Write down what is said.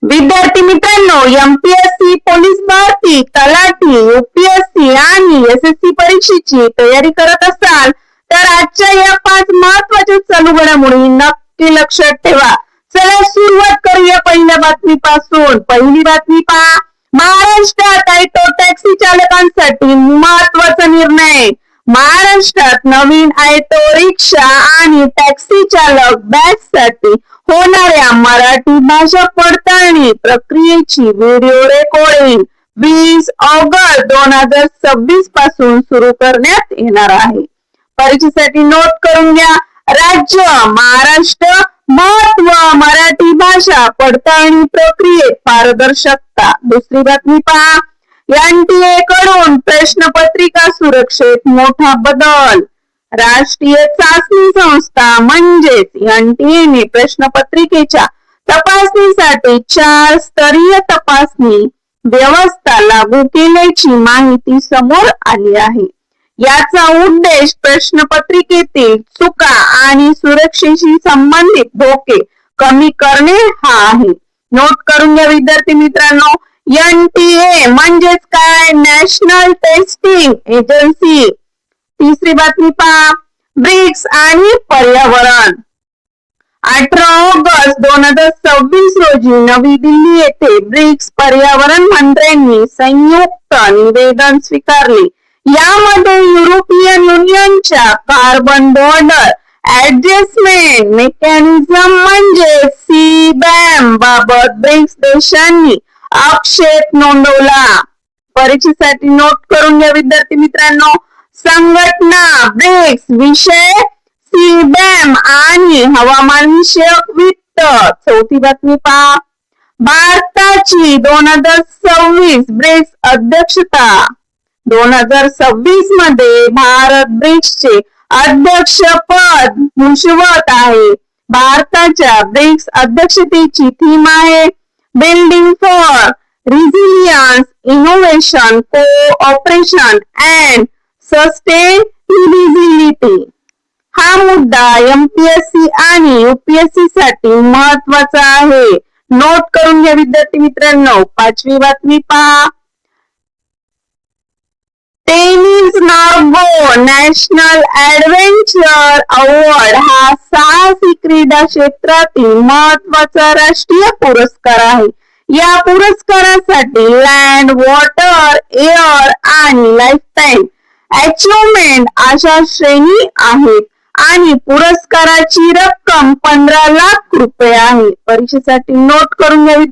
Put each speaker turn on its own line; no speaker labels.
विद्यार्थी मित्रांनो, MPSC, police भरती, तलाठी, यूपीएससी आणि एसएससी परीक्षेची तयारी करत असाल तर आजच्या या 5 महत्त्वाच्या चालू घडामोडी नक्की लक्षात ठेवा. चला सुरुवात करूया पहिल्या बातमीपासून. पहिली बातमी पहा. महाराष्ट्रात ऑटो टॅक्सी चालकांसाठी महत्त्वाचा निर्णय. महाराष्ट्रात नवीन ऑटो रिक्षा आणि टॅक्सी चालक बॅचसाठी होणाऱ्या मराठी भाषा पडताळणी प्रक्रियेची व्हिडिओ रेकॉर्डिंग 20 ऑगस्ट 2026 पासून सुरू करण्यात येणार आहे. परीक्षेसाठी नोट करून घ्या. राज्य महाराष्ट्र. महत्व मराठी भाषा पडताळणी प्रक्रियेत पारदर्शकता. दुसरी बातमी पहा. एनटीए कडून प्रश्नपत्रिका सुरक्षेत मोठा बदल. राष्ट्रीय चाचणी संस्था म्हणजेच एनटीएने प्रश्नपत्रिकेच्या तपासणीसाठी 4 स्तरीय तपासणी व्यवस्था लागू केल्याची माहिती समोर आली आहे. याचा उद्देश प्रश्नपत्रिकेतील चुका आणि सुरक्षेशी संबंधित धोके कमी करणे हा आहे. नोट करून घ्या विद्यार्थी मित्रांनो. एनटीए म्हणजेच काय? National testing agency. तिसरी बातमी पहा. ब्रिक्स आणि पर्यावरण. 18 ऑगस्ट 2026 रोजी नवी दिल्ली येथे ब्रिक्स पर्यावरण मंत्र्यांनी संयुक्त निवेदन स्वीकारले. यामध्ये युरोपियन युनियनच्या कार्बन बॉर्डर ऍडजस्टमेंट मेकॅनिझम म्हणजे सीबॅम बाबत ब्रिक्स देशांनी आक्षेप नोंदवला. परीक्षेसाठी नोट करून घ्या विद्यार्थी मित्रांनो. संघटना ब्रिक्स विषय सीबॅम आणि हवामान विषयक वित्त. चौथी बातमी पहा. भारताची 2026 ब्रिक्स अध्यक्षता. 2026 मध्ये भारत ब्रिक्सचे अध्यक्षपद भूषवत आहे. भारताच्या ब्रिक्स अध्यक्षतेची थीम आहे building for रिझिलियन्स, innovation, cooperation and sustainability. हा मुद्दा एमपीएससी आणि यूपीएससी साठी महत्वाचा आहे. नोट करून घ्या विद्यार्थी मित्रांनो. पाचवी बातमी पहा. टेनिस नार्गो नॅशनल ऍडव्हेंचर अवॉर्ड हा साहसी क्रीडा क्षेत्रातील महत्वाचा राष्ट्रीय पुरस्कार आहे. या पुरस्कारासाठी लँड, वॉटर, एअर आणि लाईफटाईम अचिव्हमेंट अशा श्रेणी आहेत आणि पुरस्काराची रक्कम 15 लाख रुपये आहे. परीक्षेसाठी नोट करून घ्यावी.